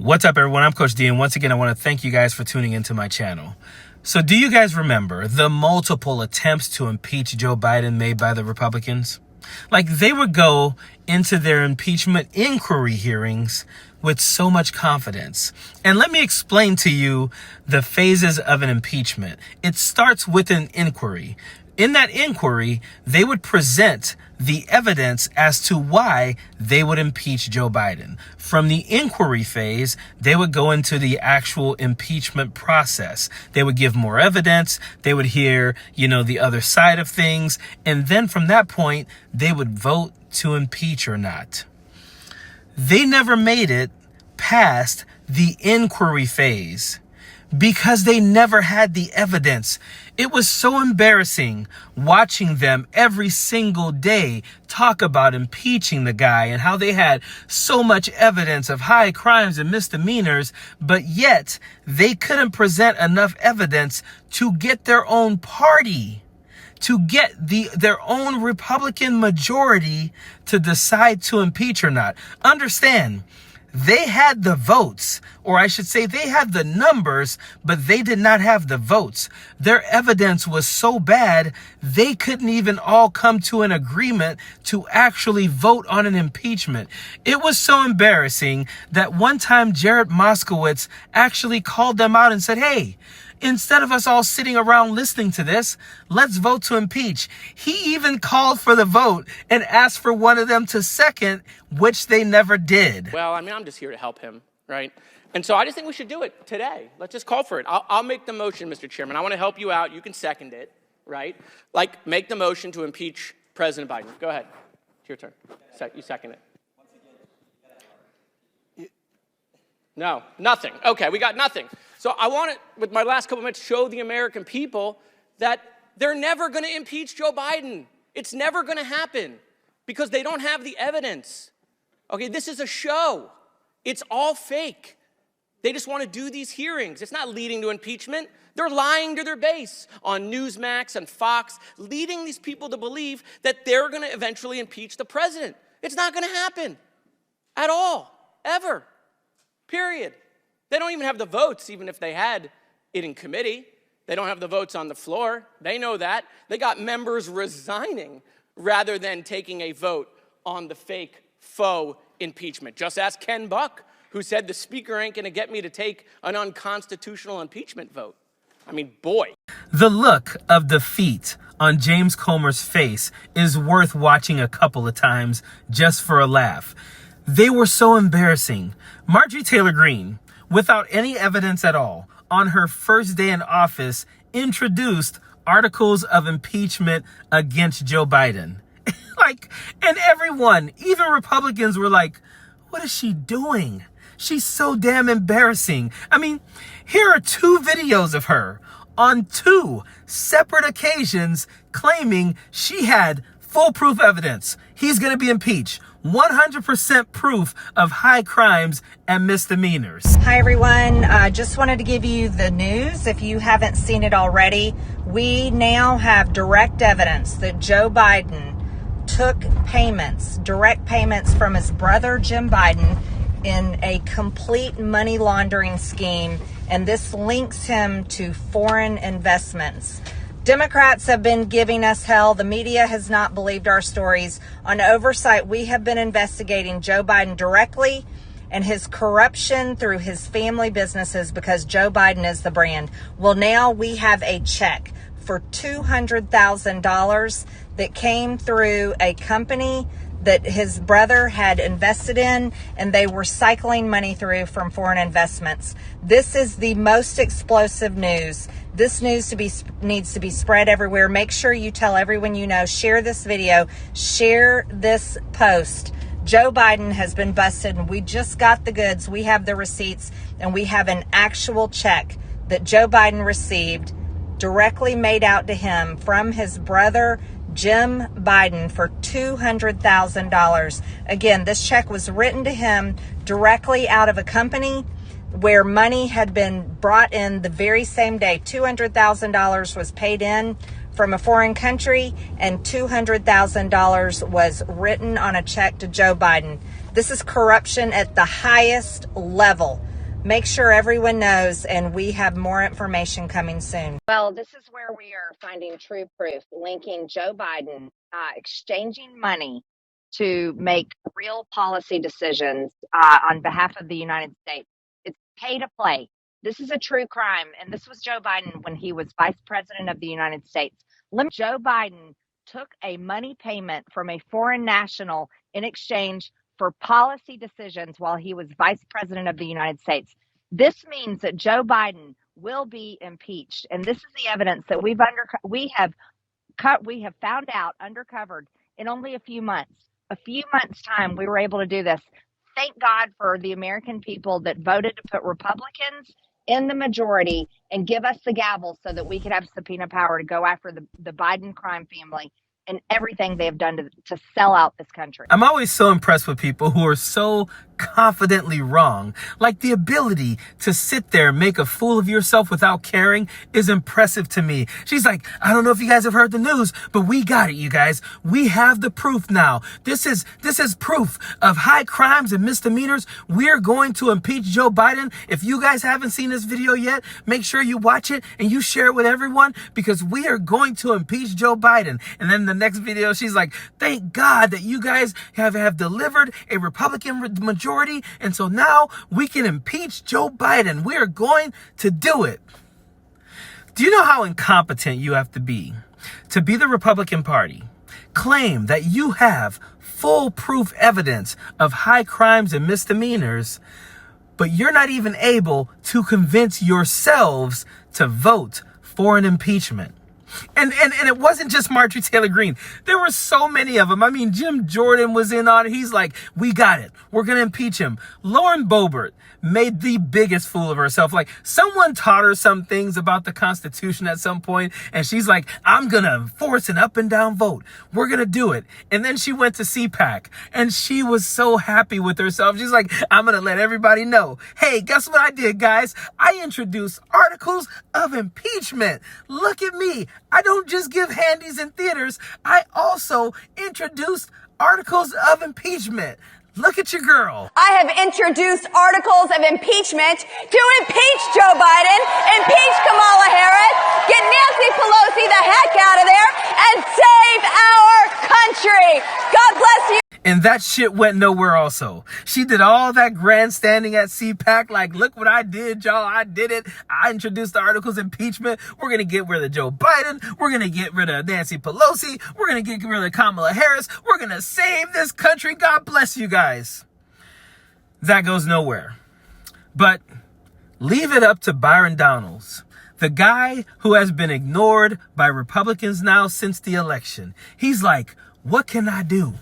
What's up, everyone? I'm Coach D, and once again, I want to thank you guys for tuning into my channel. So do you guys remember the multiple attempts to impeach Joe Biden made by the Republicans? Like, they would go into their impeachment inquiry hearings with so much confidence. And let me explain to you the phases of an impeachment. It starts with an inquiry. In that inquiry, they would present the evidence as to why they would impeach Joe Biden. From the inquiry phase, they would go into the actual impeachment process. They would give more evidence. They would hear, the other side of things. And then from that point, they would vote to impeach or not. They never made it past the inquiry phase because they never had the evidence. It was so embarrassing watching them every single day talk about impeaching the guy and how they had so much evidence of high crimes and misdemeanors, but yet they couldn't present enough evidence to get their own party, to get their own Republican majority to decide to impeach or not. Understand, they had the votes, or I should say they had the numbers, but they did not have the votes. Their evidence was so bad, they couldn't even all come to an agreement to actually vote on an impeachment. It was so embarrassing that one time Jared Moskowitz actually called them out and said, hey, instead of us all sitting around listening to this, let's vote to impeach. He even called for the vote and asked for one of them to second, which they never did. Well, I'm just here to help him, right? And so I just think we should do it today. Let's just call for it. I'll make the motion, Mr. Chairman. I want to help you out. You can second it, right? Like, make the motion to impeach President Biden. Go ahead. It's your turn. You second it. No, nothing. Okay, we got nothing. So I want to, with my last couple minutes, show the American people that they're never going to impeach Joe Biden. It's never going to happen because they don't have the evidence. Okay, this is a show. It's all fake. They just want to do these hearings. It's not leading to impeachment. They're lying to their base on Newsmax and Fox, leading these people to believe that they're going to eventually impeach the president. It's not going to happen at all, ever. Period. They don't even have the votes, even if they had it in committee. They don't have the votes on the floor. They know that. They got members resigning rather than taking a vote on the fake faux impeachment. Just ask Ken Buck, who said the speaker ain't going to get me to take an unconstitutional impeachment vote. Boy. The look of defeat on James Comer's face is worth watching a couple of times just for a laugh. They were so embarrassing. Marjorie Taylor Greene, without any evidence at all, on her first day in office, introduced articles of impeachment against Joe Biden. And everyone, even Republicans, were like, what is she doing? She's so damn embarrassing. Here are two videos of her on two separate occasions claiming she had foolproof evidence. He's going to be impeached. 100% proof of high crimes and misdemeanors. Hi, everyone. Just wanted to give you the news. If you haven't seen it already, we now have direct evidence that Joe Biden took direct payments from his brother, Jim Biden, in a complete money laundering scheme. And this links him to foreign investments. Democrats have been giving us hell. The media has not believed our stories. On oversight, we have been investigating Joe Biden directly and his corruption through his family businesses because Joe Biden is the brand. Well, now we have a check for $200,000 that came through a company that his brother had invested in, and they were cycling money through from foreign investments. This is the most explosive news. This news needs to be spread everywhere. Make sure you tell everyone you know. Share this video. Share this post. Joe Biden has been busted, and we just got the goods. We have the receipts, and we have an actual check that Joe Biden received directly made out to him from his brother, Jim Biden, for $200,000. Again, this check was written to him directly out of a company where money had been brought in the very same day. $200,000 was paid in from a foreign country, and $200,000 was written on a check to Joe Biden. This is corruption at the highest level. Make sure everyone knows, and we have more information coming soon. Well, this is where we are finding true proof linking Joe Biden exchanging money to make real policy decisions on behalf of the United States. It's pay to play. This is a true crime, and this was Joe Biden when he was vice president of the United States. Joe Biden took a money payment from a foreign national in exchange for policy decisions while he was vice president of the United States. This means that Joe Biden will be impeached, and this is the evidence that we have found out, uncovered in only a few months. A few months' time, we were able to do this. Thank God for the American people that voted to put Republicans in the majority and give us the gavel so that we could have subpoena power to go after the Biden crime family and everything they have done to sell out this country. I'm always so impressed with people who are so confidently wrong. Like, the ability to sit there and make a fool of yourself without caring is impressive to me. She's like, I don't know if you guys have heard the news, but we got it, you guys. We have the proof now. This is proof of high crimes and misdemeanors. We're going to impeach Joe Biden. If you guys haven't seen this video yet, make sure you watch it and you share it with everyone, because we are going to impeach Joe Biden. And then the next video, she's like, thank God that you guys have delivered a Republican majority, and so now we can impeach Joe Biden. We are going to do it. Do you know how incompetent you have to be the Republican Party, claim that you have foolproof evidence of high crimes and misdemeanors, but you're not even able to convince yourselves to vote for an impeachment? And it wasn't just Marjorie Taylor Greene. There were so many of them. I mean, Jim Jordan was in on it. He's like, we got it. We're going to impeach him. Lauren Boebert made the biggest fool of herself. Like, someone taught her some things about the Constitution at some point, and she's like, I'm going to force an up and down vote. We're going to do it. And then she went to CPAC, and she was so happy with herself. She's like, I'm going to let everybody know. Hey, guess what I did, guys? I introduced articles of impeachment. Look at me. I don't just give handies in theaters. I also introduced articles of impeachment. Look at your girl. I have introduced articles of impeachment to impeach Joe Biden, impeach Kamala Harris, get Nancy Pelosi the heck out of there, and save our country. God bless you. And that shit went nowhere also. She did all that grandstanding at CPAC, like, look what I did, y'all. I did it. I introduced the articles of impeachment. We're going to get rid of Joe Biden. We're going to get rid of Nancy Pelosi. We're going to get rid of Kamala Harris. We're going to save this country. God bless you guys. That goes nowhere. But leave it up to BYRON DONALDS, the guy who has been ignored by Republicans now since the election. He's like, what can I do?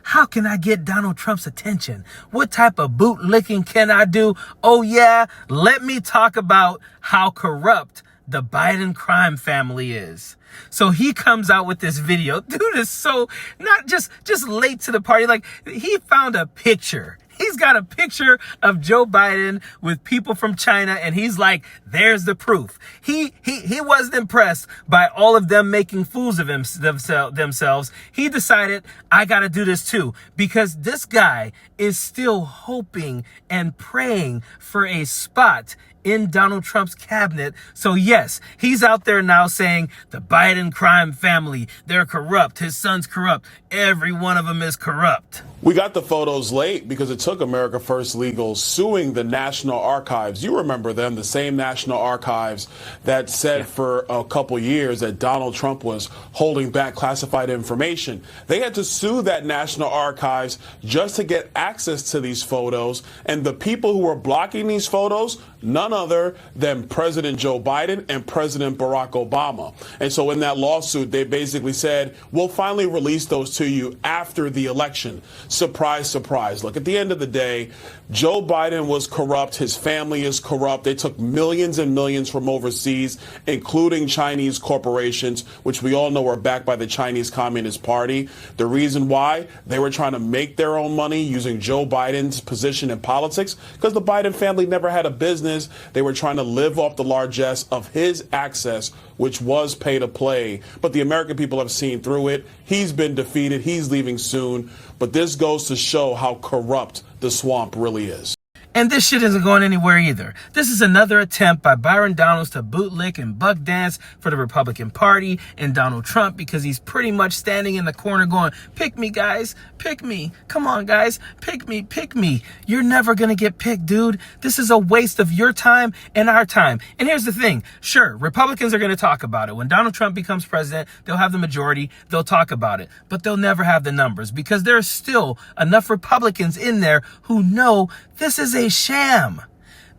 How can I get Donald Trump's attention? What type of bootlicking can I do? Oh yeah, let me talk about how corrupt the Biden crime family is. So he comes out with this video. Dude is so not just late to the party. Like, he found a picture. He's got a picture of Joe Biden with people from China, and he's like, there's the proof. He wasn't impressed by all of them making fools of themselves. He decided, I got to do this too, because this guy is still hoping and praying for a spot in Donald Trump's cabinet. So yes, he's out there now saying the Biden crime family, they're corrupt. His son's corrupt. Every one of them is corrupt. We got the photos late because it took America First Legal suing the National Archives. You remember them, the same National Archives that said for a couple years that Donald Trump was holding back classified information. They had to sue that National Archives just to get access to these photos. And the people who were blocking these photos, none other than President Joe Biden and President Barack Obama. And so in that lawsuit, they basically said, we'll finally release those to you after the election. Surprise, surprise. Look, at the end of the day, Joe Biden was corrupt. His family is corrupt. They took millions and millions from overseas, including Chinese corporations, which we all know are backed by the Chinese Communist Party. The reason why? They were trying to make their own money using Joe Biden's position in politics, because the Biden family never had a business. They were trying to live off the largesse of his access, which was pay to play. But the American people have seen through it. He's been defeated. He's leaving soon. But this goes to show how corrupt the swamp really is. And this shit isn't going anywhere either. This is another attempt by BYRON Donalds to bootlick and buck dance for the Republican Party and Donald Trump, because he's pretty much standing in the corner going, pick me, guys, pick me. Come on, guys, pick me, pick me. You're never going to get picked, dude. This is a waste of your time and our time. And here's the thing. Sure, Republicans are going to talk about it. When Donald Trump becomes president, they'll have the majority. They'll talk about it. But they'll never have the numbers, because there's still enough Republicans in there who know this is a sham.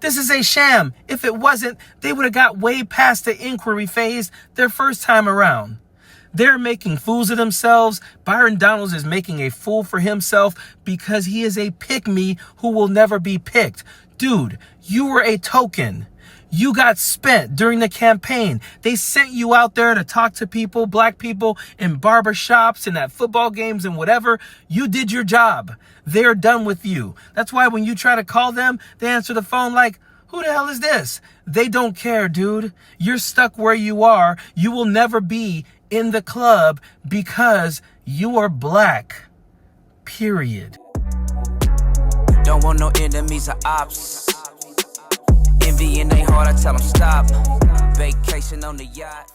This is a sham. If it wasn't, they would have got way past the inquiry phase their first time around. They're making fools of themselves. BYRON Donalds is making a fool for himself because he is a pick-me who will never be picked. Dude, you were a token. You got spent during the campaign. They sent you out there to talk to people, black people, in barbershops and at football games and whatever. You did your job. They're done with you. That's why when you try to call them, they answer the phone like, who the hell is this? They don't care, dude. You're stuck where you are. You will never be in the club because you are black. Period. Don't want no enemies or ops. Envy in they heart, I tell them stop. Vacation on the yacht.